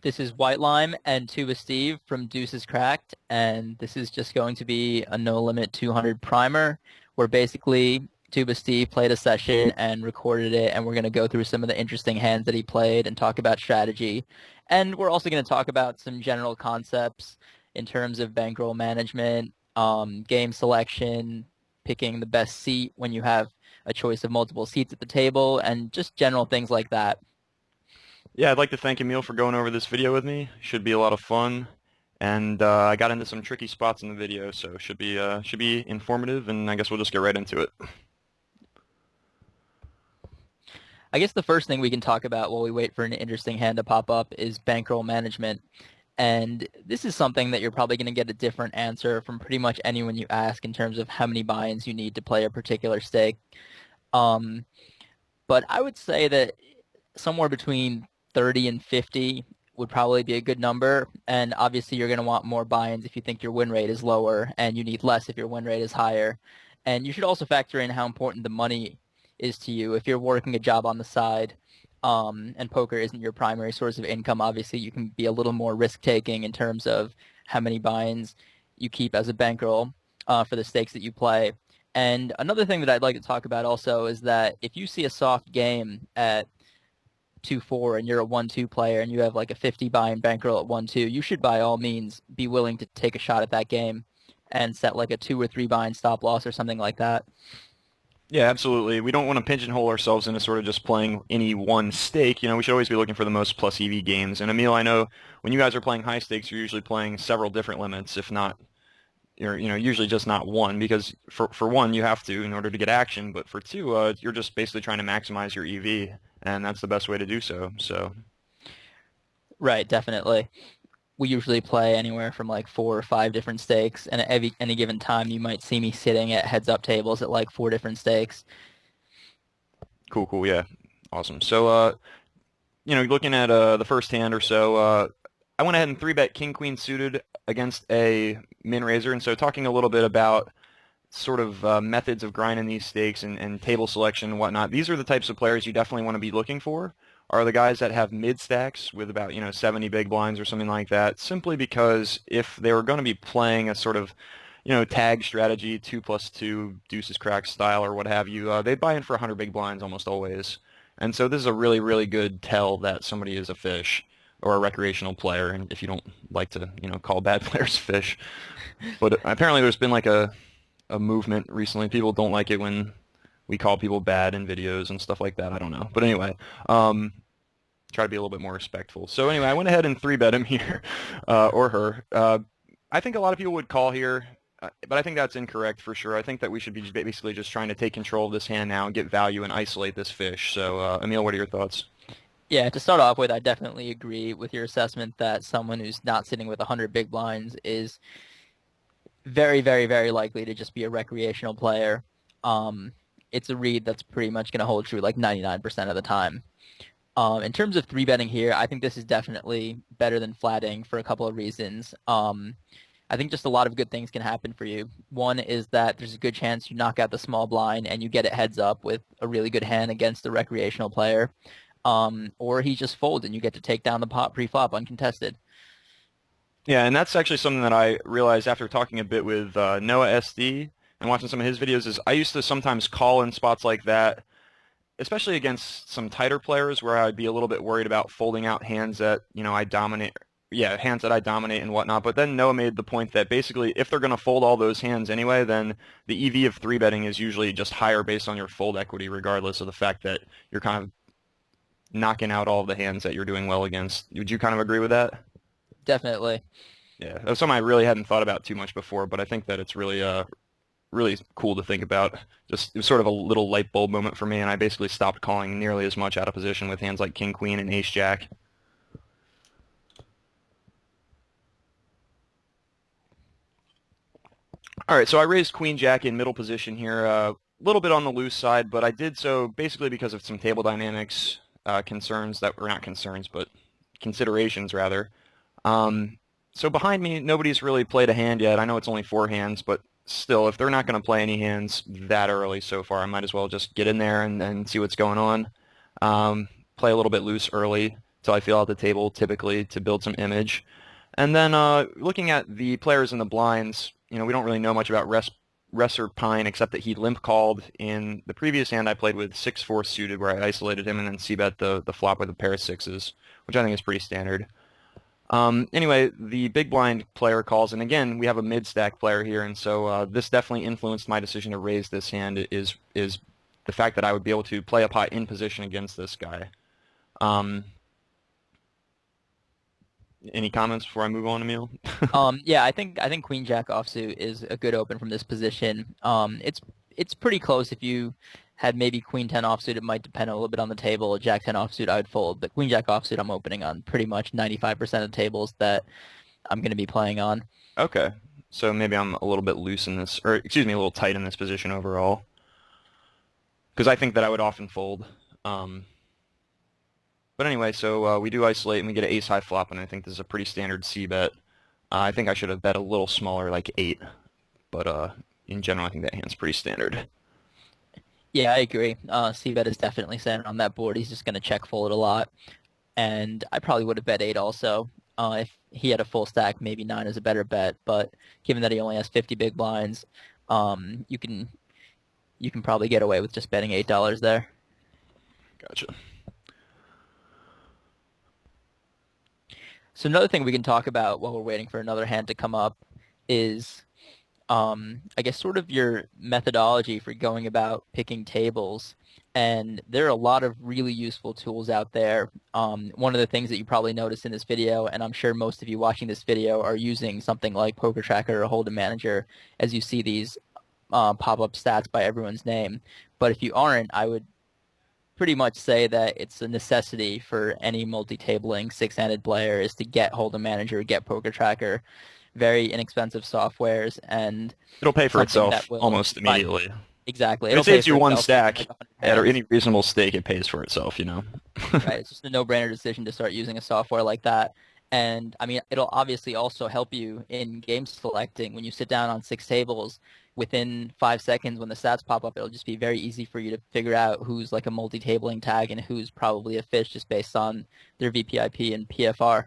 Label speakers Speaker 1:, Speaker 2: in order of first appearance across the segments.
Speaker 1: This is Whitelime and Tubasteve from Deuces Cracked, and this is just going to be a no limit 200 primer where basically Tubasteve played a session and recorded it, and we're going to go through some of the interesting hands that he played and talk about strategy. And we're also going to talk about some general concepts in terms of bankroll management, game selection, picking the best seat when you have a choice of multiple seats at the table, and just general things like that.
Speaker 2: Yeah, I'd like to thank Emil for going over this video with me. Should be a lot of fun, and I got into some tricky spots in the video, so should be informative, and I guess we'll just get right into it.
Speaker 1: I guess the first thing we can talk about while we wait for an interesting hand to pop up is bankroll management. And this is something that you're probably going to get a different answer from pretty much anyone you ask in terms of how many buy-ins you need to play a particular stake. Um, but I would say that somewhere between 30 and 50 would probably be a good number. And obviously, you're going to want more buy-ins if you think your win rate is lower, and you need less if your win rate is higher. And you should also factor in how important the money is to you. If you're working a job on the side, and poker isn't your primary source of income, obviously you can be a little more risk-taking in terms of how many buy-ins you keep as a bankroll for the stakes that you play. And another thing that I'd like to talk about also is that if you see a soft game at 2-4 and you're a 1-2 player and you have like a 50 buy-in bankroll at 1-2, you should by all means be willing to take a shot at that game and set like a 2 or 3 buy-in stop loss or something like that.
Speaker 2: Yeah, absolutely. We don't want to pigeonhole ourselves into sort of just playing any one stake. We should always be looking for the most plus EV games. And Emil, I know when you guys are playing high stakes, you're usually playing several different limits, if not you're usually just not one because for one you have to in order to get action, but for two you're just basically trying to maximize your EV, and that's the best way to do so. So
Speaker 1: Right, definitely. We usually play anywhere from like 4 or 5 different stakes, and at any given time, you might see me sitting at heads-up tables at like 4 different stakes.
Speaker 2: cool, cool, yeah, awesome. So looking at the first hand or so, I went ahead and three bet king queen suited against a min raiser, and so talking a little bit about sort of methods of grinding these stakes and table selection and whatnot. These are the types of players you definitely want to be looking for. Are the guys that have mid stacks with about 70 big blinds or something like that. Simply because if they were going to be playing a sort of tag strategy, 2+2 deuces crack style or what have you, they buy in for 100 big blinds almost always. And so this is a really really good tell that somebody is a fish or a recreational player. And if you don't like to call bad players fish, but apparently there's been like a movement recently. People don't like it when we call people bad in videos and stuff like that. I don't know. But anyway, um, try to be a little bit more respectful. So anyway, I went ahead and three bet him here, or her. I think a lot of people would call here, but I think that's incorrect for sure. I think that we should be basically just trying to take control of this hand now and get value and isolate this fish. So Emil, what are your thoughts?
Speaker 1: Yeah, to start off with, I definitely agree with your assessment that someone who's not sitting with 100 big blinds is very, very, very likely to just be a recreational player. It's a read that's pretty much going to hold true like 99% of the time. In terms of three betting here, I think this is definitely better than flatting for a couple of reasons. I think just a lot of good things can happen for you. One is that there's a good chance you knock out the small blind and you get it heads up with a really good hand against the recreational player. Or he just folds and you get to take down the pot pre-flop uncontested.
Speaker 2: Yeah, and that's actually something that I realized after talking a bit with Noah SD and watching some of his videos is I used to sometimes call in spots like that, especially against some tighter players where I'd be a little bit worried about folding out hands that, I dominate, yeah, hands that I dominate and whatnot. But then Noah made the point that basically if they're going to fold all those hands anyway, then the EV of three betting is usually just higher based on your fold equity, regardless of the fact that you're kind of knocking out all of the hands that you're doing well against. Would you kind of agree with that?
Speaker 1: Definitely.
Speaker 2: Yeah, that was something I really hadn't thought about too much before, but I think that it's really cool to think about. Just it was sort of a little light bulb moment for me, and I basically stopped calling nearly as much out of position with hands like King Queen and Ace Jack. All right, so I raised Queen Jack in middle position here, a little bit on the loose side, but I did so basically because of some table dynamics concerns that were not concerns, but considerations rather. Um, so behind me, nobody's really played a hand yet. I know it's only four hands, but still, if they're not going to play any hands that early so far, I might as well just get in there and see what's going on. Play a little bit loose early till I feel out the table, typically to build some image. And then looking at the players in the blinds, we don't really know much about Resser Pine except that he limp called in the previous hand I played with 6-4 suited where I isolated him and then c-bet the flop with a pair of sixes, which I think is pretty standard. Anyway, the big blind player calls, and again, we have a mid-stack player here, and so this definitely influenced my decision to raise this hand is the fact that I would be able to play a pot in position against this guy. Um, any comments before I move on, Emil?
Speaker 1: Yeah, I think Queen Jack offsuit is a good open from this position. It's pretty close. If you had maybe Queen 10 offsuit, it might depend a little bit on the table. Jack 10 offsuit, I would fold, but Queen Jack offsuit, I'm opening on pretty much 95% of tables that I'm going to be playing on.
Speaker 2: Okay, so maybe I'm a little bit loose in this, or excuse me, a little tight in this position overall, because I think that I would often fold. Um, but anyway, so we do isolate and we get an ace high flop, and I think this is a pretty standard C bet. I think I should have bet a little smaller, like 8, but in general, I think that hand's pretty standard.
Speaker 1: Yeah, I agree. C-bet is definitely standing on that board. He's just going to check fold a lot. And I probably would have bet 8 also. If he had a full stack, maybe 9 is a better bet. But given that he only has 50 big blinds, you can probably get away with just betting $8 there.
Speaker 2: Gotcha.
Speaker 1: So another thing we can talk about while we're waiting for another hand to come up is, I guess, sort of your methodology for going about picking tables. And there are a lot of really useful tools out there. One of the things that you probably noticed in this video, and I'm sure most of you watching this video are using something like Poker Tracker or Hold'em Manager as you see these pop-up stats by everyone's name. But if you aren't, I would pretty much say that it's a necessity for any multi-tabling six-handed player is to get Hold'em Manager, get Poker Tracker, very inexpensive softwares, and
Speaker 2: It'll pay for
Speaker 1: something
Speaker 2: itself
Speaker 1: that will
Speaker 2: almost immediately.
Speaker 1: exactly.
Speaker 2: If it
Speaker 1: It'll pay
Speaker 2: saves you
Speaker 1: for
Speaker 2: one
Speaker 1: itself within
Speaker 2: stack
Speaker 1: like 100
Speaker 2: at
Speaker 1: hands.
Speaker 2: any reasonable stake, it pays for itself.
Speaker 1: Right. It's just a no-brainer decision to start using a software like that. And I mean, it'll obviously also help you in game selecting. When you sit down on 6 tables, within 5 seconds when the stats pop up, it'll just be very easy for you to figure out who's like a multi-tabling tag and who's probably a fish just based on their VPIP and PFR.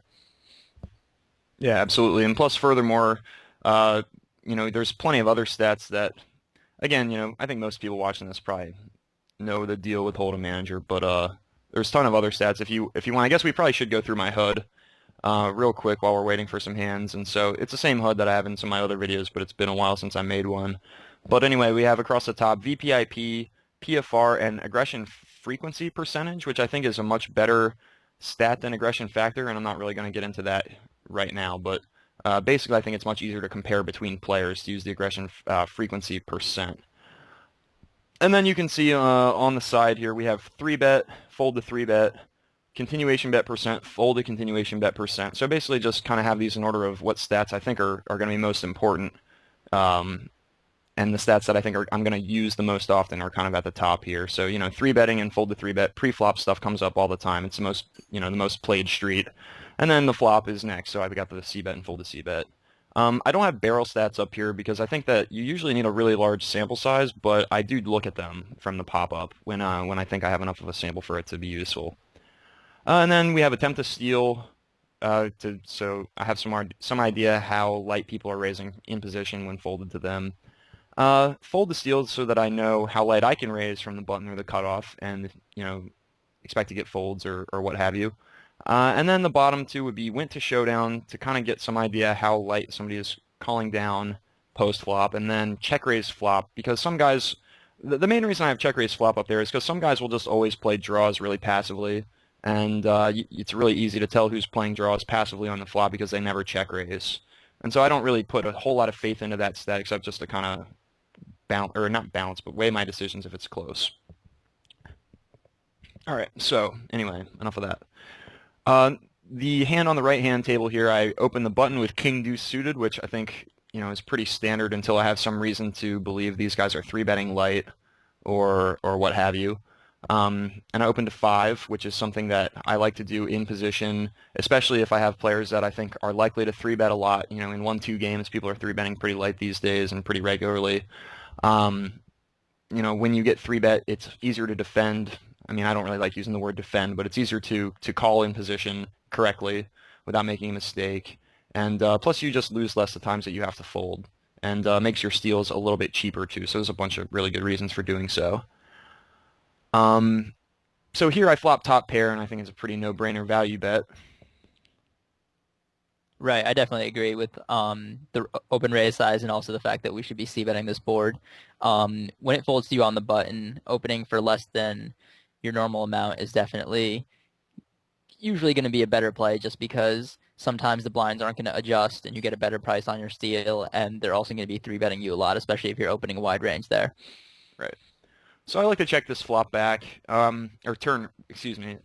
Speaker 2: Yeah, absolutely. And plus, furthermore, uh, there's plenty of other stats that, again, I think most people watching this probably know the deal with Hold'em Manager, but there's a ton of other stats. If you want, I guess we probably should go through my HUD real quick while we're waiting for some hands. And so it's the same HUD that I have in some of my other videos, but it's been a while since I made one. But anyway, we have across the top VPIP, PFR, and aggression frequency percentage, which I think is a much better stat than aggression factor, and I'm not really going to get into that right now, but basically I think it's much easier to compare between players to use the aggression frequency percent. And then you can see on the side here we have 3-bet, fold to 3-bet, continuation bet percent, fold to continuation bet percent. So basically just kind of have these in order of what stats I think are going to be most important. And the stats that I think I'm going to use the most often are kind of at the top here. So, 3-betting and fold to 3-bet, pre-flop stuff comes up all the time. It's the most played street. And then the flop is next. So I've got the c-bet and fold to c-bet. I don't have barrel stats up here because I think that you usually need a really large sample size, but I do look at them from the pop-up when I think I have enough of a sample for it to be useful. And then we have attempt to steal, so I have some idea how light people are raising in position when folded to them. Fold to steal so that I know how light I can raise from the button or the cutoff and, expect to get folds or what have you. And then the bottom two would be went to showdown to kind of get some idea how light somebody is calling down post flop, and then check raise flop because some guys, the main reason I have check raise flop up there is because some guys will just always play draws really passively, and it's really easy to tell who's playing draws passively on the flop because they never check raise. And so I don't really put a whole lot of faith into that stat except just to kind of not balance, but weigh my decisions if it's close. All right, so anyway, enough of that. The hand on the right-hand table here, I open the button with king deuce suited, which I think is pretty standard until I have some reason to believe these guys are 3-betting light or what have you. And I open to 5, which is something that I like to do in position, especially if I have players that I think are likely to 3-bet a lot. In 1-2 games, people are 3-betting pretty light these days and pretty regularly. When you get 3-bet, it's easier to defend. I mean, I don't really like using the word defend, but it's easier to call in position correctly without making a mistake. And plus, you just lose less the times that you have to fold, and makes your steals a little bit cheaper too. So there's a bunch of really good reasons for doing so. Um, so here I flop top pair, and I think it's a pretty no-brainer value bet.
Speaker 1: Right, I definitely agree with the open raise size and also the fact that we should be c-betting this board. When it folds to you on the button, opening for less than your normal amount is definitely usually going to be a better play just because sometimes the blinds aren't going to adjust and you get a better price on your steal, and they're also going to be three-betting you a lot, especially if you're opening a wide range there.
Speaker 2: Right. So I like to check this flop back, or turn, excuse me.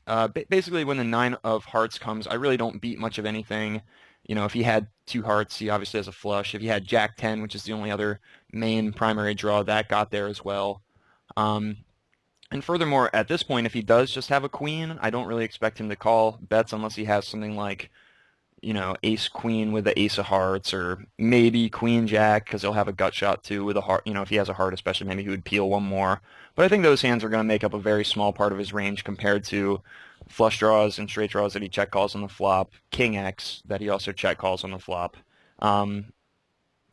Speaker 2: Basically, when the nine of hearts comes, I really don't beat much of anything. You know, if he had two hearts, he obviously has a flush. If he had Jack 10, which is the only other main primary draw, that got there as well. Um, and furthermore, at this point, if he does just have a queen, I don't really expect him to call bets unless he has something like, you know, ace queen with the ace of hearts, or maybe queen jack because he'll have a gut shot too with a heart. You know, if he has a heart, especially, maybe he would peel one more. But I think those hands are going to make up a very small part of his range compared to flush draws and straight draws that he check calls on the flop, king X that he also check calls on the flop. Um,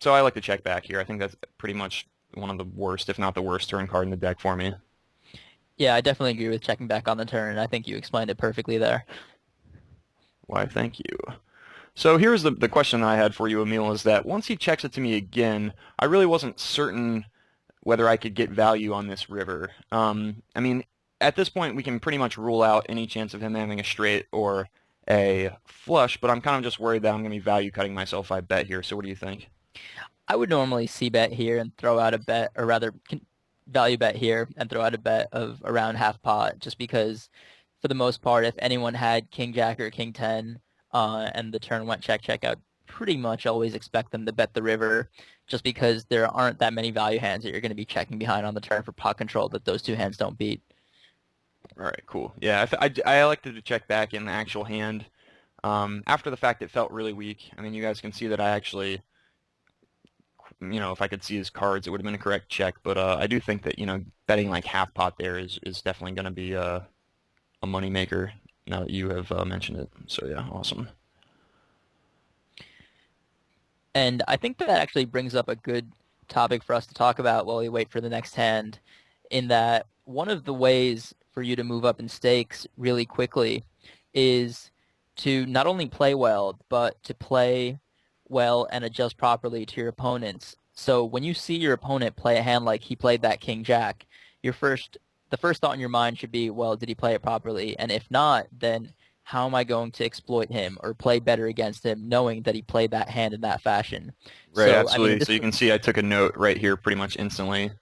Speaker 2: so I like to check back here. I think that's pretty much one of the worst, if not the worst, turn card in the deck for me.
Speaker 1: Yeah, I definitely agree with checking back on the turn. I think you explained it perfectly there.
Speaker 2: Why, thank you. So here's the question I had for you, Emil, is that once he checks it to me again, I really wasn't certain whether I could get value on this river. I mean, at this point, we can pretty much rule out any chance of him having a straight or a flush, but I'm kind of just worried that I'm going to be value cutting myself if I bet here. So what do you think?
Speaker 1: I would normally c bet here and throw out a bet, or rather value bet here and throw out a bet of around half pot, just because for the most part, if anyone had king jack or king 10 and the turn went check check, I would pretty much always expect them to bet the river, just because there aren't that many value hands that you're going to be checking behind on the turn for pot control that those two hands don't beat.
Speaker 2: All right, cool. Yeah, I elected to check back in the actual hand. After the fact, it felt really weak. I mean, you guys can see that I actually, you know, if I could see his cards, it would have been a correct check. But I do think that, you know, betting like half pot there is definitely going to be a money maker now that you have mentioned it. So yeah, awesome.
Speaker 1: And I think that actually brings up a good topic for us to talk about while we wait for the next hand, in that one of the ways for you to move up in stakes really quickly is to not only play well, but to play well and adjust properly to your opponents. So when you see your opponent play a hand like he played that king jack, your first the first thought in your mind should be, well, did he play it properly? And if not, then how am I going to exploit him or play better against him, knowing that he played that hand in that fashion?
Speaker 2: Right,
Speaker 1: So, I mean, in
Speaker 2: absolutely.
Speaker 1: this,
Speaker 2: So you can see I took a note right here pretty much instantly.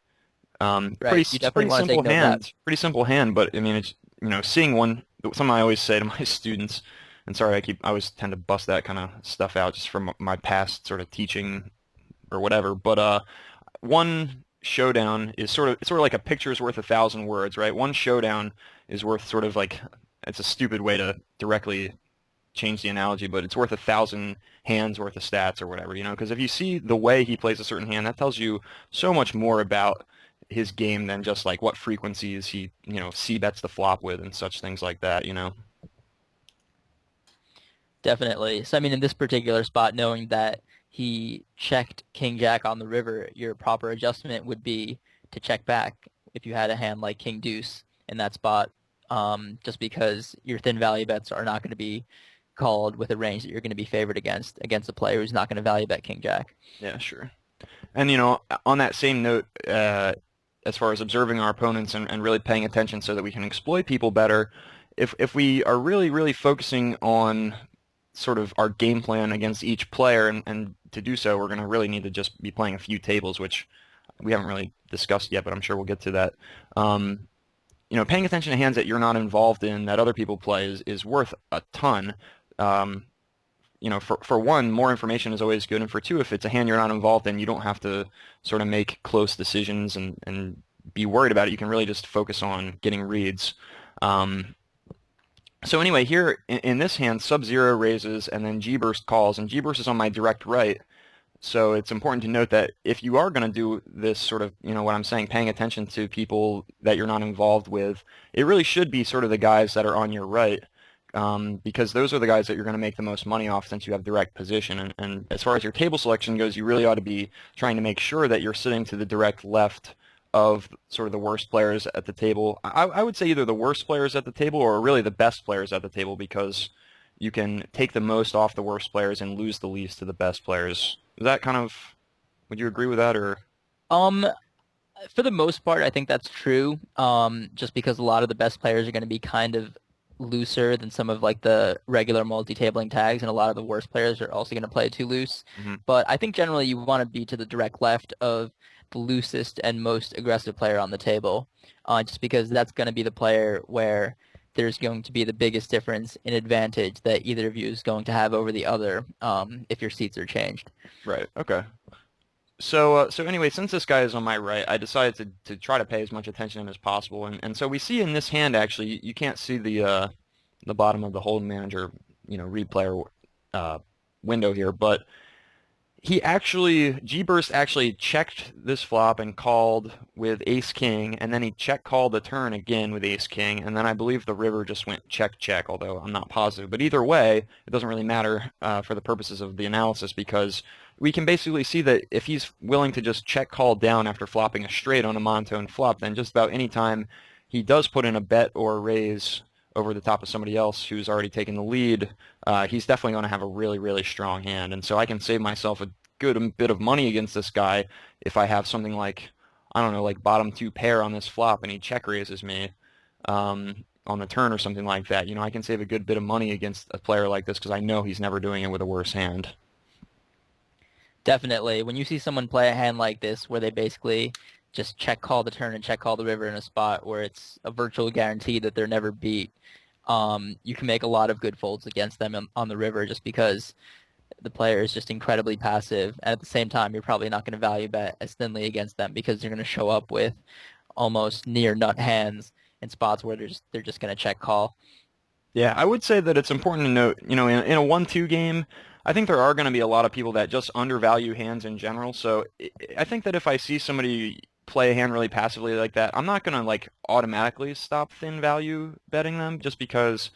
Speaker 1: right, you definitely
Speaker 2: Pretty
Speaker 1: want to take
Speaker 2: simple
Speaker 1: note of that.
Speaker 2: hand, pretty simple hand, but I mean, it's, you know, seeing one, something I always say to my students, and sorry, I always tend to bust that kind of stuff out just from my past sort of teaching or whatever, but one showdown is it's sort of like a picture's worth a thousand words, right? One showdown is worth sort of like, it's a stupid way to directly change the analogy, but it's worth a thousand hands worth of stats or whatever, you know, because if you see the way he plays a certain hand, that tells you so much more about his game than just like what frequencies he, you know, c bets the flop with and such things like that, you know.
Speaker 1: Definitely. So, I mean, in this particular spot, knowing that he checked king jack on the river, your proper adjustment would be to check back if you had a hand like king deuce in that spot, just because your thin value bets are not going to be called with a range that you're going to be favored against a player who's not going to value bet king jack.
Speaker 2: Yeah, sure. And you know, on that same note, as far as observing our opponents and really paying attention so that we can exploit people better, if we are really focusing on sort of our game plan against each player, and to do so, we're going to really need to just be playing a few tables, which we haven't really discussed yet, but I'm sure we'll get to that. You know, paying attention to hands that you're not involved in that other people play is worth a ton. Um, you know, for one, more information is always good, and for two, if it's a hand you're not involved in, you don't have to sort of make close decisions and be worried about it. You can really just focus on getting reads. Um, so anyway, here in this hand, Sub-Zero raises and then G-Burst calls, and G-Burst is on my direct right. So it's important to note that if you are going to do this sort of, what I'm saying, paying attention to people that you're not involved with, it really should be sort of the guys that are on your right, because those are the guys that you're going to make the most money off since you have direct position. And as far as your table selection goes, you really ought to be trying to make sure that you're sitting to the direct left of sort of the worst players at the table. I would say either the worst players at the table or really the best players at the table because you can take the most off the worst players and lose the least to the best players. Is that kind of, would you agree with that or?
Speaker 1: Um, for the most part, I think that's true. Just because a lot of the best players are going to be kind of looser than some of like the regular multi-tabling tags, and a lot of the worst players are also going to play too loose.
Speaker 2: Mhm.
Speaker 1: But I think generally you want to be to the direct left of the loosest and most aggressive player on the table, just because that's going to be the player where there's going to be the biggest difference in advantage that either of you is going to have over the other, if your seats are changed.
Speaker 2: Right. Okay. So anyway, since this guy is on my right, I decided to try to pay as much attention to him as possible, and so we see in this hand actually, you can't see the bottom of the hold manager, read player uh, window here, but G-Burst actually checked this flop and called with ace king, and then he check called the turn again with ace king, and then I believe the river just went check check, although I'm not positive. But either way, it doesn't really matter for the purposes of the analysis because we can basically see that if he's willing to just check call down after flopping a straight on a monotone flop, then just about any time he does put in a bet or a raise over the top of somebody else who's already taken the lead, he's definitely going to have a really, really strong hand. And so I can save myself a good bit of money against this guy if I have something like, I don't know, like bottom two pair on this flop and he check raises me on the turn or something like that. I can save a good bit of money against a player like this because I know he's never doing it with a worse hand.
Speaker 1: Definitely. When you see someone play a hand like this where they basically just check call the turn and check call the river in a spot where it's a virtual guarantee that they're never beat, you can make a lot of good folds against them on the river just because the player is just incredibly passive. And at the same time, you're probably not going to value bet as thinly against them because they're going to show up with almost near nut hands in spots where they're just going to check call.
Speaker 2: Yeah, I would say that it's important to note, in a 1-2 game, I think there are going to be a lot of people that just undervalue hands in general. So I think that if I see somebody play a hand really passively like that, I'm not going to like automatically stop thin value betting them just because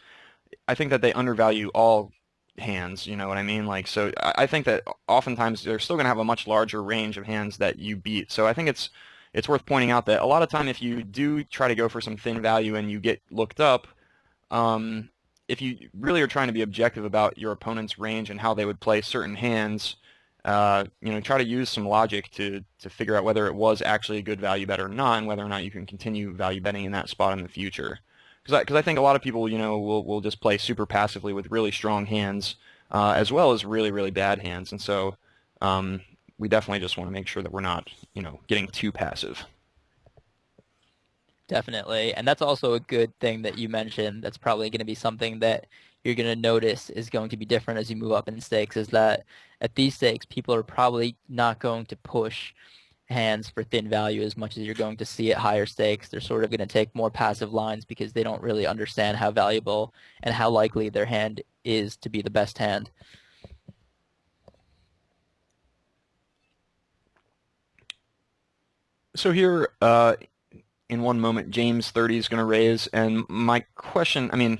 Speaker 2: I think that they undervalue all hands, you know what I mean? Like, so I think that oftentimes they're still going to have a much larger range of hands that you beat. So I think it's worth pointing out that a lot of time if you do try to go for some thin value and you get looked up, um, if you really are trying to be objective about your opponent's range and how they would play certain hands, try to use some logic to figure out whether it was actually a good value bet or not, and whether or not you can continue value betting in that spot in the future. Because I think a lot of people, will just play super passively with really strong hands, as well as really, really bad hands. And so we definitely just want to make sure that we're not, getting too passive.
Speaker 1: Definitely. And that's also a good thing that you mentioned. That's probably going to be something that you're going to notice is going to be different as you move up in stakes, is that at these stakes, people are probably not going to push hands for thin value as much as you're going to see at higher stakes. They're sort of going to take more passive lines because they don't really understand how valuable and how likely their hand is to be the best hand.
Speaker 2: So here, in one moment, James 30 is going to raise, and my question, I mean,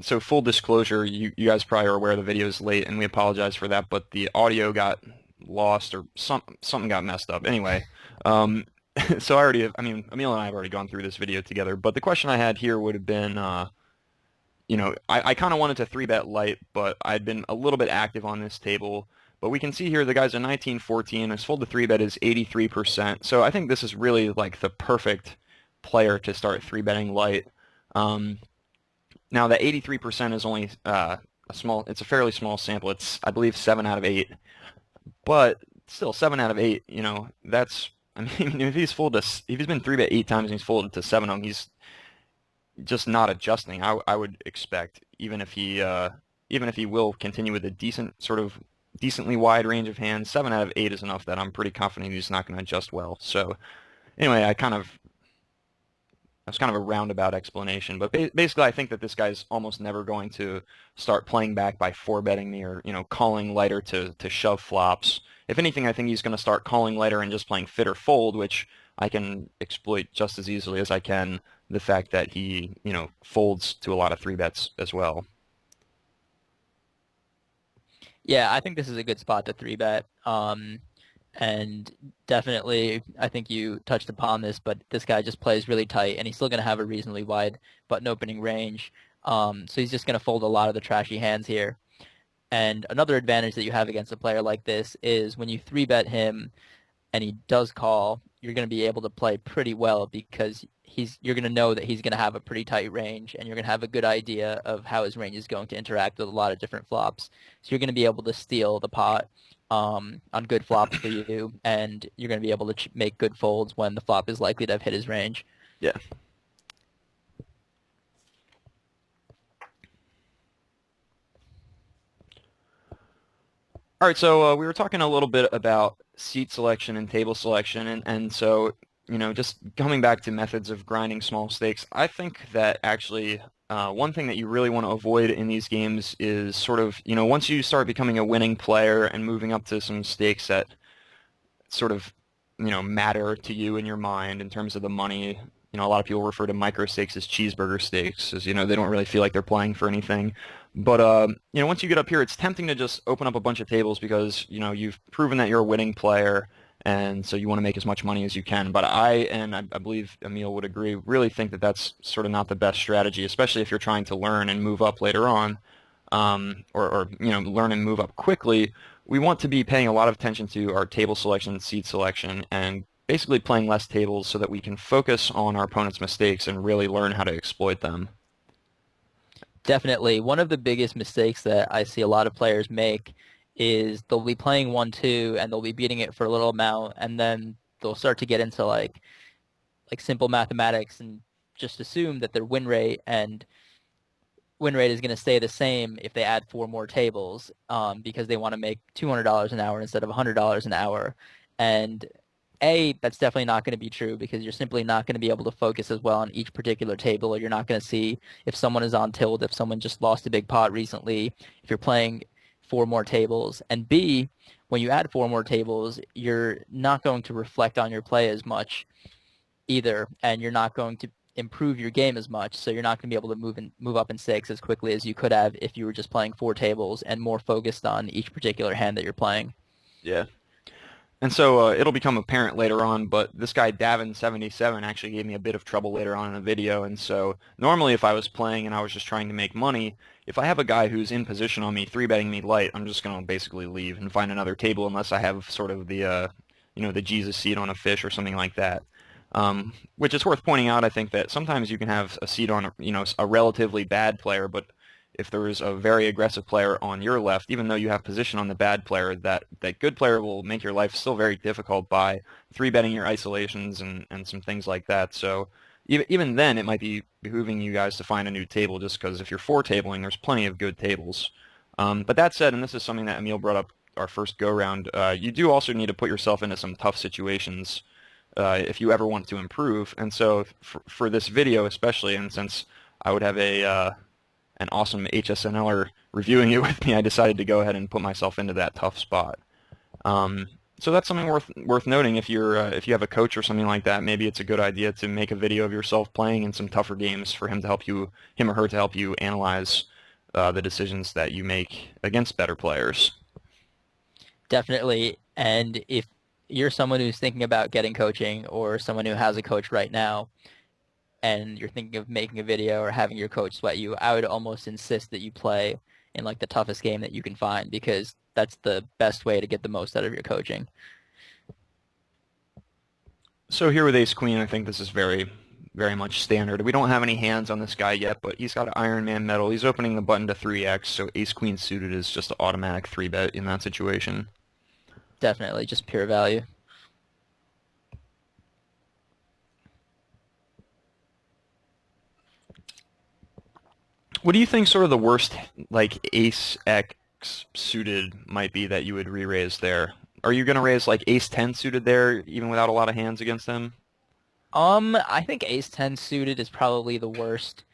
Speaker 2: so full disclosure, you guys probably are aware the video is late, and we apologize for that, but the audio got lost or something got messed up. Anyway, um, so I mean, Emil and I have already gone through this video together, but the question I had here would have been, I kind of wanted to 3-bet light, but I'd been a little bit active on this table. But we can see here the guy's a 1914. His fold to 3-bet is 83%. So I think this is really like the perfect player to start 3-betting light. Um, Now that 83% is only it's a fairly small sample. It's, I believe, 7 out of 8. But still, 7 out of 8, that's, I mean, if he's been 3-bet 8 times and he's folded to 7 of them, he's just not adjusting. I would expect, even if he will continue with a decently wide range of hands, 7 out of 8 is enough that I'm pretty confident he's not going to adjust well. So anyway, that's kind of a roundabout explanation, but basically I think that this guy's almost never going to start playing back by 4-betting me or, calling lighter to shove flops. if anything, I think he's going to start calling later and just playing fit or fold, which I can exploit just as easily as I can the fact that he, folds to a lot of three bets as well.
Speaker 1: Yeah, I think this is a good spot to three bet. And definitely, I think you touched upon this, but this guy just plays really tight, and he's still going to have a reasonably wide button opening range. So he's just going to fold a lot of the trashy hands here. And another advantage that you have against a player like this is when you three bet him, and he does call, you're going to be able to play pretty well because you're going to know that he's going to have a pretty tight range, and you're going to have a good idea of how his range is going to interact with a lot of different flops. So you're going to be able to steal the pot on good flops for you, and you're going to be able to make good folds when the flop is likely to have hit his range.
Speaker 2: Yeah. All right, so we were talking a little bit about seat selection and table selection, and so, just coming back to methods of grinding small stakes, I think that actually one thing that you really want to avoid in these games is sort of, once you start becoming a winning player and moving up to some stakes that sort of, matter to you in your mind in terms of the money. A lot of people refer to micro stakes as cheeseburger stakes, as they don't really feel like they're playing for anything. But once you get up here, it's tempting to just open up a bunch of tables because you've proven that you're a winning player, and so you want to make as much money as you can. But I believe Emil would agree, really think that that's sort of not the best strategy, especially if you're trying to learn and move up later on, or learn and move up quickly. We want to be paying a lot of attention to our table selection, seat selection, and basically playing less tables so that we can focus on our opponent's mistakes and really learn how to exploit them.
Speaker 1: Definitely. One of the biggest mistakes that I see a lot of players make is they'll be playing 1-2 and they'll be beating it for a little amount, and then they'll start to get into like simple mathematics and just assume that their win rate is going to stay the same if they add four more tables, because they want to make $200 an hour instead of $100 an hour. And that's definitely not going to be true because you're simply not going to be able to focus as well on each particular table, or you're not going to see if someone is on tilt, if someone just lost a big pot recently, if you're playing four more tables. And B, when you add four more tables, you're not going to reflect on your play as much either, and you're not going to improve your game as much, so you're not going to be able to move up in stakes as quickly as you could have if you were just playing four tables and more focused on each particular hand that you're playing.
Speaker 2: Yeah. And so it'll become apparent later on, but this guy Davin77 actually gave me a bit of trouble later on in the video. And so normally if I was playing and I was just trying to make money, if I have a guy who's in position on me, three betting me light, I'm just going to basically leave and find another table unless I have sort of the Jesus seat on a fish or something like that. Which is worth pointing out. I think that sometimes you can have a seat on, a relatively bad player, but if there is a very aggressive player on your left, even though you have position on the bad player, that good player will make your life still very difficult by three betting your isolations and some things like that. So even then, it might be behooving you guys to find a new table, just because if you're four tabling, there's plenty of good tables. But that said, and this is something that Emil brought up our first go round, you do also need to put yourself into some tough situations if you ever want to improve. And so for this video especially, and since I would have an awesome HSNLer reviewing it with me, I decided to go ahead and put myself into that tough spot. So that's something worth noting. If you have a coach or something like that, maybe it's a good idea to make a video of yourself playing in some tougher games for him or her to help you analyze the decisions that you make against better players.
Speaker 1: Definitely. And if you're someone who's thinking about getting coaching or someone who has a coach right now, and you're thinking of making a video or having your coach sweat you, I would almost insist that you play in like the toughest game that you can find because that's the best way to get the most out of your coaching.
Speaker 2: So here with Ace Queen, I think this is very, very much standard. We don't have any hands on this guy yet, but he's got an Iron Man medal. He's opening the button to 3x, so Ace Queen suited is just an automatic 3-bet in that situation.
Speaker 1: Definitely, just pure value.
Speaker 2: What do you think sort of the worst, like, Ace X suited might be that you would re-raise there? Are you going to raise, like, Ace 10 suited there, even without a lot of hands against him?
Speaker 1: I think Ace 10 suited is probably the worst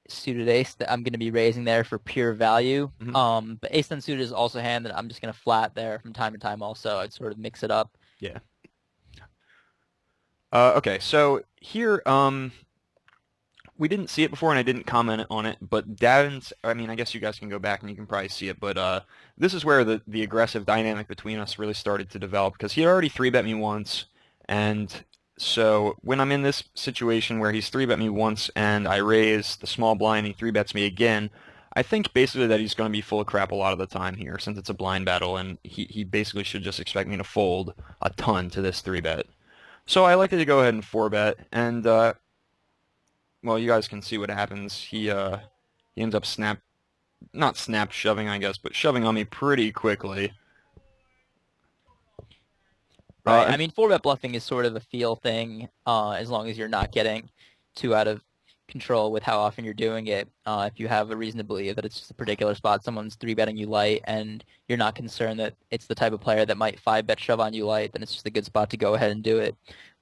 Speaker 1: suited ace that I'm going to be raising there for pure value.
Speaker 2: Hmm.
Speaker 1: But ace ten suited is also a hand that I'm just going to flat there from time to time also. I'd sort of mix it up.
Speaker 2: Yeah. Okay, so here, we didn't see it before, and I didn't comment on it, but Davin's, I mean, I guess you guys can go back and you can probably see it, but this is where the aggressive dynamic between us really started to develop, because he already 3-bet me once, and so when I'm in this situation where he's 3-bet me once and I raise the small blind and he 3-bets me again, I think basically that he's going to be full of crap a lot of the time here, since it's a blind battle, and he basically should just expect me to fold a ton to this 3-bet. So I elected to go ahead and 4-bet, and well, you guys can see what happens. He ends up not snap shoving, I guess, but shoving on me pretty quickly.
Speaker 1: Right. I
Speaker 2: And
Speaker 1: mean, four bet bluffing is sort of a feel thing, as long as you're not getting too out of control with how often you're doing it. If you have a reason to believe that it's just a particular spot, someone's three betting you light, and you're not concerned that it's the type of player that might five bet shove on you light, then it's just a good spot to go ahead and do it.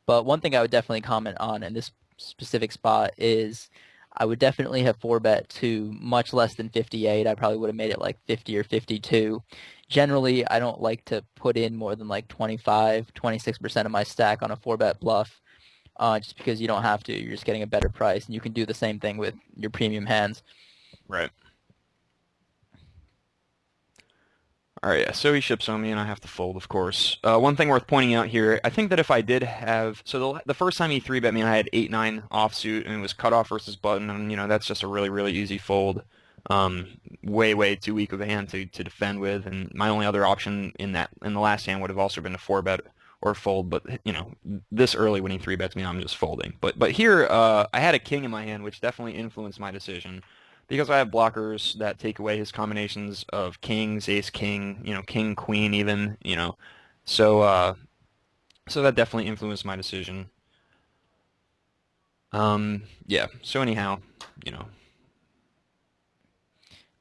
Speaker 1: But one thing I would definitely comment on in this specific spot is I would definitely have four bet to much less than 58. I probably would have made it like 50 or 52. Generally, I don't like to put in more than like 25, 26% of my stack on a four bet bluff, just because you don't have to. You're just getting a better price, and you can do the same thing with your premium hands.
Speaker 2: right. All right, yeah, so he ships on me, and I have to fold, of course. One thing worth pointing out here, I think that if I did have, so the first time he 3-bet me, I had 8-9 offsuit, and it was cutoff versus button, and that's just a really, really easy fold. Way, way too weak of a hand to defend with, and my only other option in the last hand would have also been a 4-bet or fold, but this early when he 3-bets me, I'm just folding. But here, I had a king in my hand, which definitely influenced my decision because I have blockers that take away his combinations of kings, ace, king, king, queen, even, so so that definitely influenced my decision. Yeah. So anyhow, you know,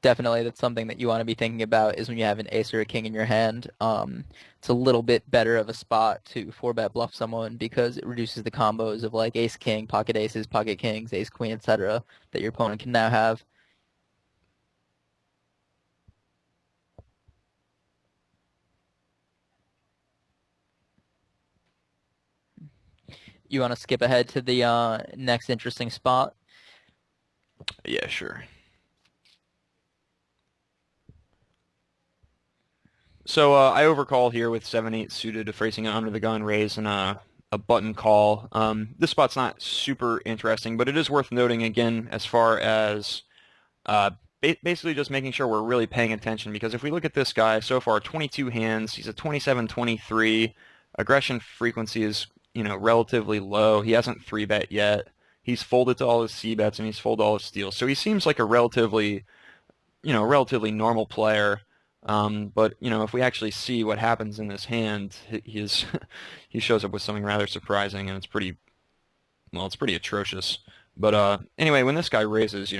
Speaker 1: Definitely, that's something that you want to be thinking about is when you have an ace or a king in your hand. It's a little bit better of a spot to four bet bluff someone because it reduces the combos of like ace king, pocket aces, pocket kings, ace queen, etc. that your opponent can now have. You want to skip ahead to the next interesting spot?
Speaker 2: yeah, sure. So I overcall here with 7-8 suited, facing an under the gun raise and a button call. This spot's not super interesting, but it is worth noting again as far as Uh, basically just making sure we're really paying attention because if we look at this guy, so far 22 hands, he's a 27-23. Aggression frequency is, relatively low. He hasn't 3-bet yet. He's folded to all his C-bets and he's folded all his steals. So he seems like a relatively normal player. But, if we actually see what happens in this hand, he shows up with something rather surprising and it's pretty atrocious. But anyway, when this guy raises,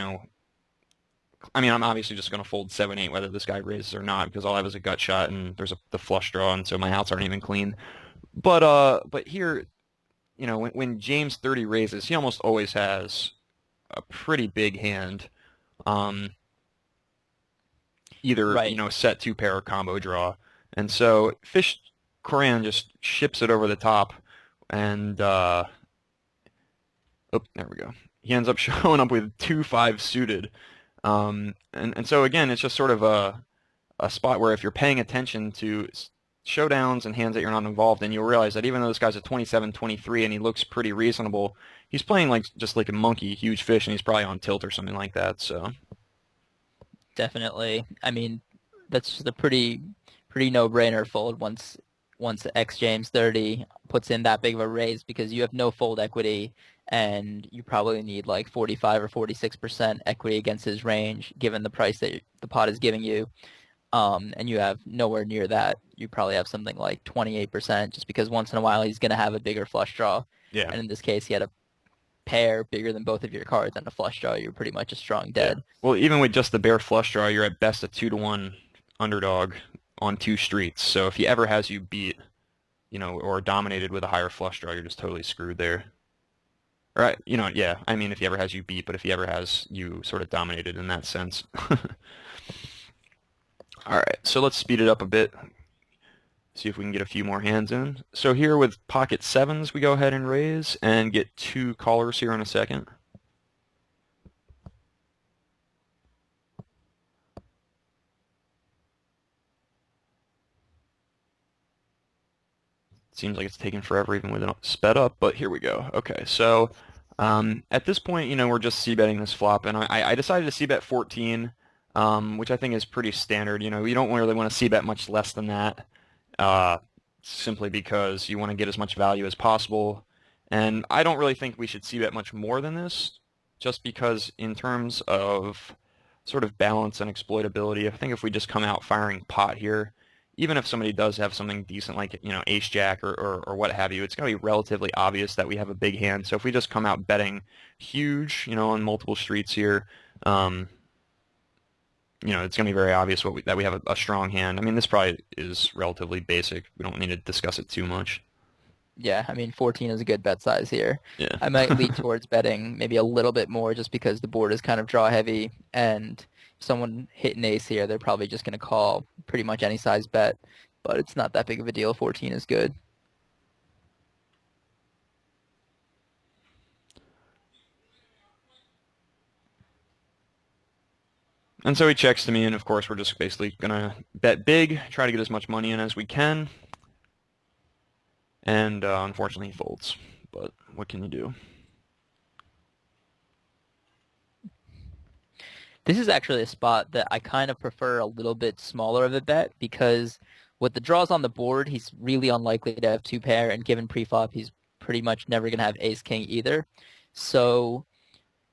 Speaker 2: I mean, I'm obviously just going to fold 7-8 whether this guy raises or not because all I have is a gut shot and there's the flush draw and so my outs aren't even clean. But here, when James 30 raises, he almost always has a pretty big hand. Um, Either,
Speaker 1: Right.
Speaker 2: set two pair or combo draw. And so Fish Coran just ships it over the top and oh, there we go. He ends up showing up with 2-5 suited. And so again, it's just sort of a spot where if you're paying attention to showdowns and hands that you're not involved in, you'll realize that even though this guy's a 27-23 and he looks pretty reasonable, he's playing like just like a monkey, huge fish, and he's probably on tilt or something like that. So
Speaker 1: Definitely. I mean, that's just a pretty no-brainer fold once X James 30 puts in that big of a raise because you have no fold equity and you probably need like 45 or 46% equity against his range given the price that the pot is giving you. And you have nowhere near that. You probably have something like 28% just because once in a while he's going to have a bigger flush draw.
Speaker 2: yeah,
Speaker 1: And in this case, he had a pair bigger than both of your cards and a flush draw. You're pretty much a strong
Speaker 2: yeah.
Speaker 1: dead.
Speaker 2: Well, even with just the bare flush draw, you're at best a 2-1 underdog on two streets. So if he ever has you beat, or dominated with a higher flush draw, you're just totally screwed there. Right, yeah. I mean, if he ever has you beat, but if he ever has you sort of dominated in that sense. All right, so let's speed it up a bit. See if we can get a few more hands in. So here with pocket sevens, we go ahead and raise and get two callers here in a second. Seems like it's taking forever even with it sped up, but here we go. Okay, so at this point, we're just c-betting this flop, and I decided to c-bet 14, which I think is pretty standard. You don't really want to c-bet much less than that, uh, simply because you want to get as much value as possible. And I don't really think we should c-bet much more than this, just because in terms of sort of balance and exploitability, I think if we just come out firing pot here, even if somebody does have something decent like, ace jack or what have you, it's going to be relatively obvious that we have a big hand. So if we just come out betting huge, on multiple streets here, um, it's going to be very obvious that we have a strong hand. I mean, this probably is relatively basic. We don't need to discuss it too much.
Speaker 1: Yeah, I mean 14 is a good bet size here.
Speaker 2: Yeah.
Speaker 1: I might lead towards betting maybe a little bit more just because the board is kind of draw heavy, and if someone hit an ace here, they're probably just going to call pretty much any size bet, but it's not that big of a deal. 14 is good.
Speaker 2: And so he checks to me, and of course we're just basically gonna bet big, try to get as much money in as we can, and unfortunately he folds. But what can you do?
Speaker 1: This is actually a spot that I kind of prefer a little bit smaller of a bet because with the draws on the board, he's really unlikely to have two pair, and given preflop, he's pretty much never going to have ace king either. So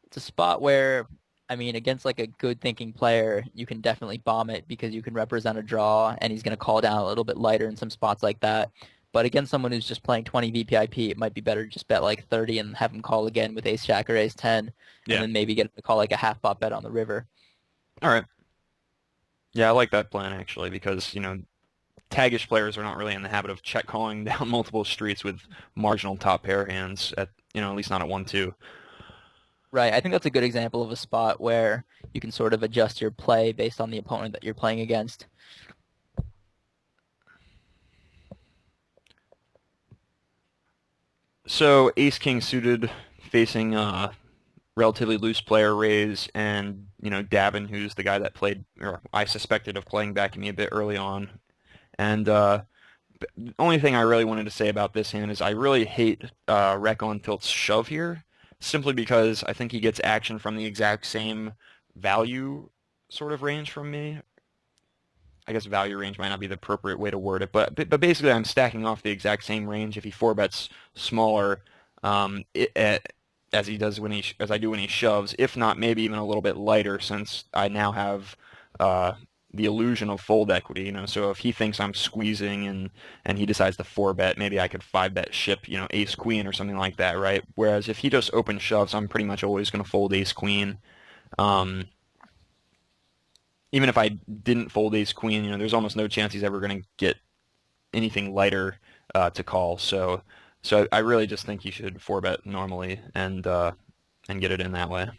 Speaker 1: it's a spot where, I mean, against like a good thinking player, you can definitely bomb it because you can represent a draw and he's going to call down a little bit lighter in some spots like that. But against someone who's just playing 20 VPIP, it might be better to just bet like 30 and have him call again with ace jack or ace 10, and
Speaker 2: Yeah.
Speaker 1: then maybe get him to call like a half pot bet on the river.
Speaker 2: All right. Yeah, I like that plan actually because, taggish players are not really in the habit of check calling down multiple streets with marginal top pair hands at least not at 1-2.
Speaker 1: Right. I think that's a good example of a spot where you can sort of adjust your play based on the opponent that you're playing against.
Speaker 2: So ace king suited facing relatively loose player raise and, Davin, who's the guy that played, or I suspected of playing back at me a bit early on. And the only thing I really wanted to say about this hand is I really hate Rec on Tilt's shove here, simply because I think he gets action from the exact same value sort of range from me. I guess value range might not be the appropriate way to word it, but basically I'm stacking off the exact same range if he four bets smaller, as he does as I do when he shoves, if not maybe even a little bit lighter since I now have uh, the illusion of fold equity. So if he thinks I'm squeezing and he decides to four bet, maybe I could five bet ship, ace queen or something like that, right? Whereas if he just open shoves, I'm pretty much always going to fold ace queen. Um, Even if I didn't fold ace queen, there's almost no chance he's ever going to get anything lighter to call. So I really just think you should four bet normally and get it in that way.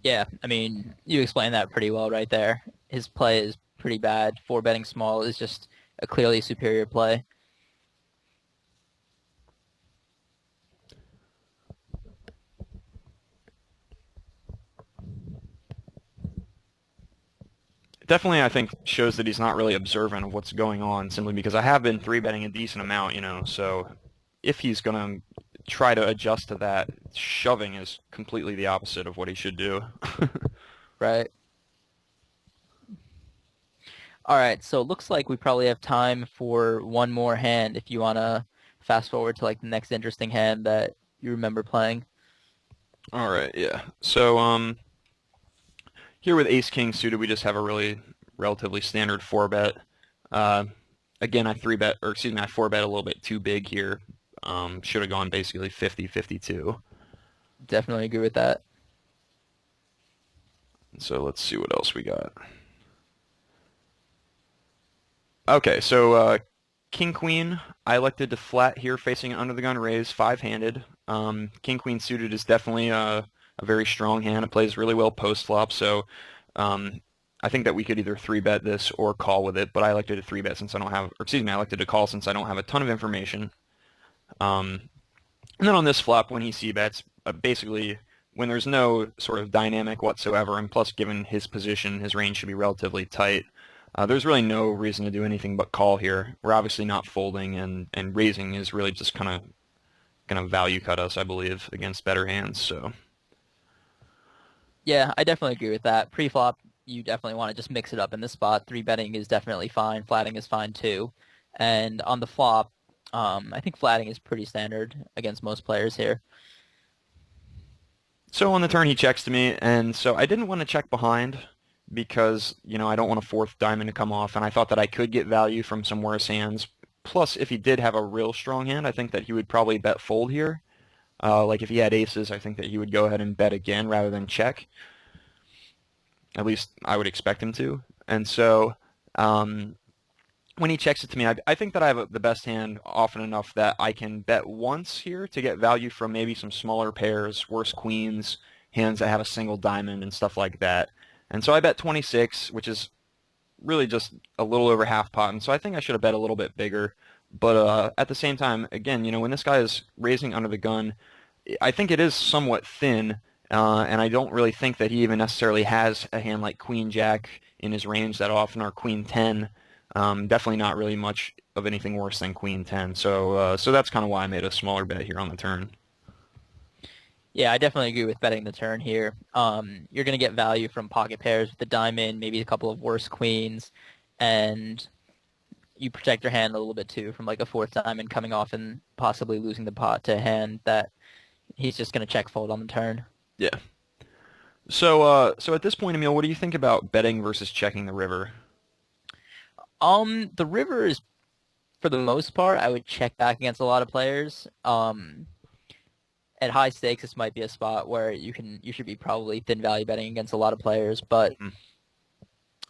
Speaker 1: Yeah, I mean, you explained that pretty well right there. His play is pretty bad. Four betting small is just a clearly superior play.
Speaker 2: Definitely, I think shows that he's not really observant of what's going on, simply because I have been three betting a decent amount, So if he's gonna try to adjust to that, shoving is completely the opposite of what he should do.
Speaker 1: Right. All right, so it looks like we probably have time for one more hand if you want to fast forward to like the next interesting hand that you remember playing.
Speaker 2: All right, yeah. So here with ace king suited, we just have a really relatively standard four bet. Uh, Again, I three bet, or excuse me, I four bet a little bit too big here. Should have gone basically 50-52.
Speaker 1: Definitely agree with that.
Speaker 2: So let's see what else we got. Okay, so King Queen, I elected to flat here facing an under the gun raise, five-handed. King Queen suited is definitely a very strong hand. It plays really well post flop, so um, I think that we could either three bet this or call with it. But I elected to three bet since I don't have, or excuse me, I elected to call since I don't have a ton of information. Um, and then on this flop, when he c-bets, basically when there's no sort of dynamic whatsoever, and plus given his position, his range should be relatively tight. There's really no reason to do anything but call here. We're obviously not folding, and raising is really just kind of going to value cut us, I believe, against better hands. So
Speaker 1: Yeah, I definitely agree with that. Pre-flop, you definitely want to just mix it up in this spot. Three betting is definitely fine. Flatting is fine too. And on the flop, I think flatting is pretty standard against most players here.
Speaker 2: So on the turn, he checks to me, and so I didn't want to check behind because, I don't want a fourth diamond to come off, and I thought that I could get value from some worse hands. Plus, if he did have a real strong hand, I think that he would probably bet fold here. Like if he had aces, I think that he would go ahead and bet again rather than check. At least I would expect him to. And so um, when he checks it to me, I think that I have the best hand often enough that I can bet once here to get value from maybe some smaller pairs, worse queens, hands that have a single diamond and stuff like that. And so I bet 26, which is really just a little over half pot. And so I think I should have bet a little bit bigger. But at the same time, again, when this guy is raising under the gun, I think it is somewhat thin, and I don't really think that he even necessarily has a hand like Queen Jack in his range that often, or Queen 10. Definitely not really much of anything worse than Queen 10. So that's kind of why I made a smaller bet here on the turn.
Speaker 1: Yeah, I definitely agree with betting the turn here. You're going to get value from pocket pairs with the diamond, maybe a couple of worse queens, and you protect your hand a little bit too from like a fourth diamond coming off and possibly losing the pot to a hand that he's just going to check fold on the turn.
Speaker 2: Yeah. So at this point, Emil, what do you think about betting versus checking the river?
Speaker 1: The river is for the most part, I would check back against a lot of players. At high stakes, this might be a spot where you should be probably thin value betting against a lot of players. But
Speaker 2: Mhm.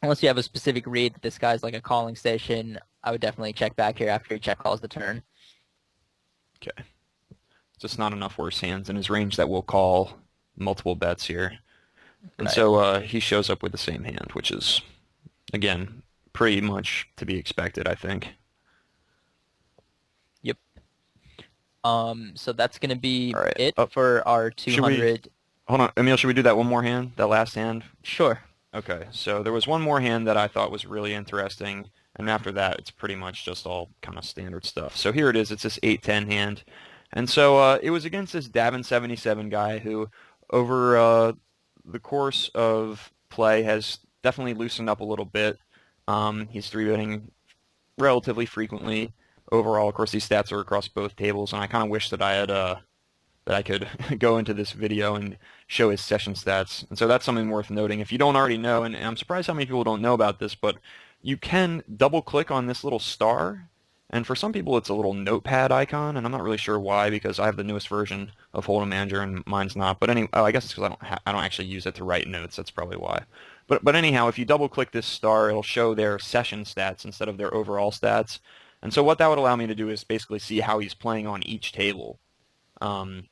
Speaker 1: unless you have a specific read that this guy's like a calling station, I would definitely check back here after he check calls the turn.
Speaker 2: Okay. Just not enough worse hands in his range that will call multiple bets here. And
Speaker 1: Right.
Speaker 2: so he shows up with the same hand, which is, again, pretty much to be expected, I think.
Speaker 1: Yep. So that's gonna be
Speaker 2: All right.
Speaker 1: it for our
Speaker 2: Should we
Speaker 1: 200.
Speaker 2: hold on, Emil? Should we do that one more hand? That last hand?
Speaker 1: Sure.
Speaker 2: Okay. So there was one more hand that I thought was really interesting, and after that, it's pretty much just all kind of standard stuff. So here it is. It's this 8-10 hand, and so it was against this Davin 77 guy who, over the course of play, has definitely loosened up a little bit. He's three betting relatively frequently overall. Of course, these stats are across both tables, and I kind of wish that I had that I could go into this video and show his session stats. And so that's something worth noting. If you don't already know, and I'm surprised how many people don't know about this, but you can double click on this little star, and for some people it's a little notepad icon, and I'm not really sure why because I have the newest version of Hold'em Manager and mine's not. But anyway, oh, I guess it's because I don't actually use it to write notes. That's probably why. But anyhow, if you double click this star, it'll show their session stats instead of their overall stats. And so what that would allow me to do is basically see how he's playing on each table. Um,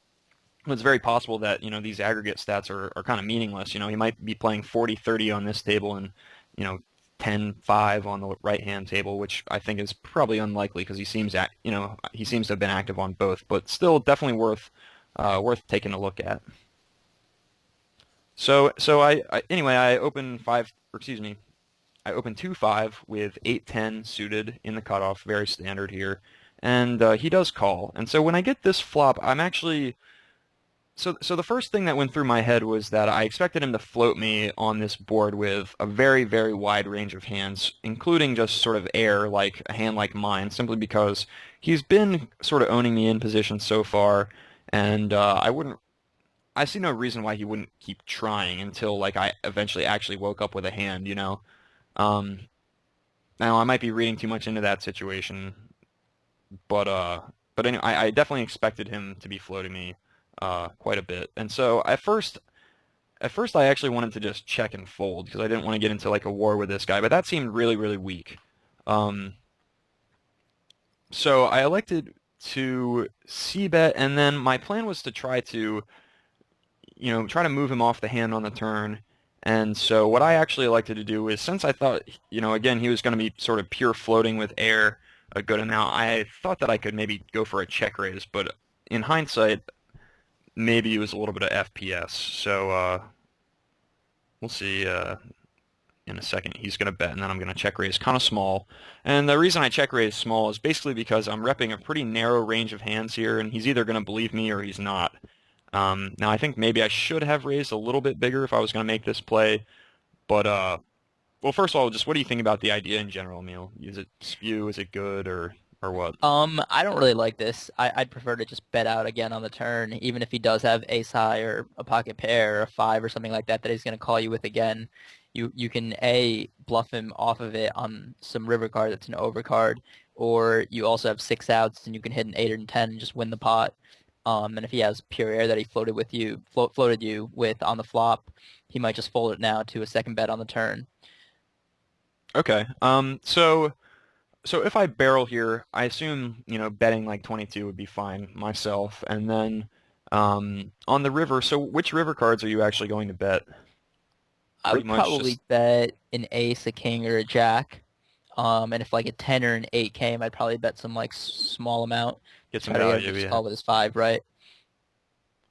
Speaker 2: it's very possible that, these aggregate stats are kind of meaningless. He might be playing 40-30 on this table and, 10-5 on the right-hand table, which I think is probably unlikely because he seems to have been active on both, but still definitely worth taking a look at. So anyway, I opened five, or excuse me, I opened 2-5 with 8-10 suited in the cutoff, very standard here, and he does call. And so when I get this flop, I'm actually so the first thing that went through my head was that I expected him to float me on this board with a very, very wide range of hands, including just sort of air, like a hand like mine, simply because he's been sort of owning me in position so far, and I see no reason why he wouldn't keep trying until like I eventually actually woke up with a hand. Um, Now I might be reading too much into that situation, but anyway, I definitely expected him to be floating me quite a bit. And so at first I actually wanted to just check and fold because I didn't want to get into like a war with this guy, but that seemed really, really weak. Um, So I elected to c-bet, and then my plan was to try to, try to move him off the hand on the turn. And so what I actually elected to do is, since I thought, again, he was going to be sort of pure floating with air a good amount, I thought that I could maybe go for a check raise. But in hindsight, maybe it was a little bit of FPS. So we'll see. In a second. He's going to bet, and then I'm going to check raise kind of small. And the reason I check raise small is basically because I'm repping a pretty narrow range of hands here, and he's either going to believe me or he's not. Now, I think maybe I should have raised a little bit bigger if I was going to make this play, but, well, first of all, just what do you think about the idea in general, Emil? Is it spew? Is it good, or what?
Speaker 1: I don't really like this. I'd prefer to just bet out again on the turn, even if he does have ace high or a pocket pair or a five or something like that that he's going to call you with again. You can A, bluff him off of it on some river card that's an overcard, or you also have six outs and you can hit an eight or 10 and just win the pot. And if he has pure air that he floated you with on the flop, he might just fold it now to a second bet on the turn.
Speaker 2: Okay. So if I barrel here, I assume, betting like 22 would be fine myself. And then on the river, so which river cards are you actually going to bet?
Speaker 1: I
Speaker 2: Pretty
Speaker 1: would
Speaker 2: much
Speaker 1: probably
Speaker 2: just
Speaker 1: bet an ace, a king, or a jack. And if like a 10 or an 8 came, I'd probably bet some like small amount
Speaker 2: get
Speaker 1: to
Speaker 2: some
Speaker 1: try to get him to
Speaker 2: value,
Speaker 1: just
Speaker 2: yeah.
Speaker 1: call with his five, right?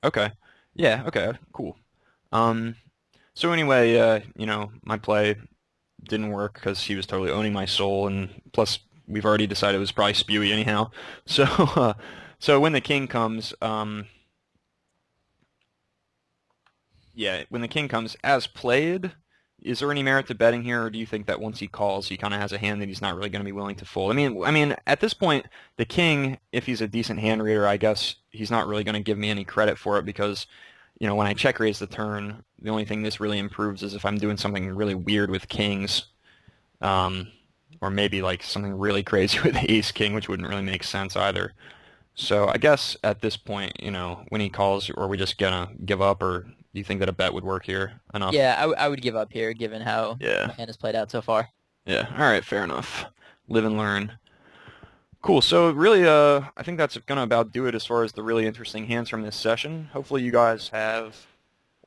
Speaker 2: Okay. Yeah, okay, cool. Um, so anyway, my play didn't work because he was totally owning my soul, and plus we've already decided it was probably spewy anyhow. So, so when the king comes, yeah, when the king comes as played, is there any merit to betting here, or do you think that once he calls, he kind of has a hand that he's not really going to be willing to fold? I mean, at this point, the king, if he's a decent hand reader, I guess he's not really going to give me any credit for it because, when I check raise the turn, the only thing this really improves is if I'm doing something really weird with kings, um, or maybe like something really crazy with ace king, which wouldn't really make sense either. So I guess at this point, when he calls, are we just gonna give up, or do you think that a bet would work here enough?
Speaker 1: Yeah, I would give up here given how
Speaker 2: Yeah,
Speaker 1: my hand has played out so far.
Speaker 2: yeah. All right, fair enough. Live and learn. Cool. So really, I think that's gonna about do it as far as the really interesting hands from this session. Hopefully, you guys have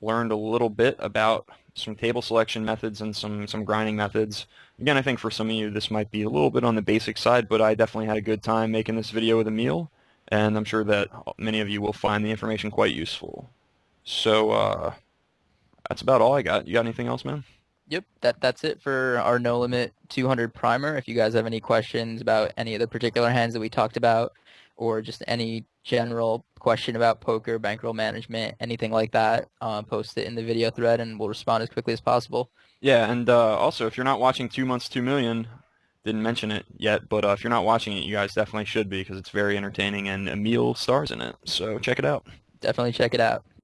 Speaker 2: learned a little bit about some table selection methods and some grinding methods. Again, I think for some of you this might be a little bit on the basic side, but I definitely had a good time making this video with Emil, and I'm sure that many of you will find the information quite useful. So that's about all I got. You got anything else, man?
Speaker 1: Yep, that's it for our No Limit 200 primer. If you guys have any questions about any of the particular hands that we talked about, or just any general question about poker, bankroll management, anything like that, post it in the video thread and we'll respond as quickly as possible.
Speaker 2: Yeah, and also if you're not watching 2 Months 2 Million, didn't mention it yet, but if you're not watching it, you guys definitely should be because it's very entertaining and Emil stars in it. So check it out.
Speaker 1: Definitely check it out.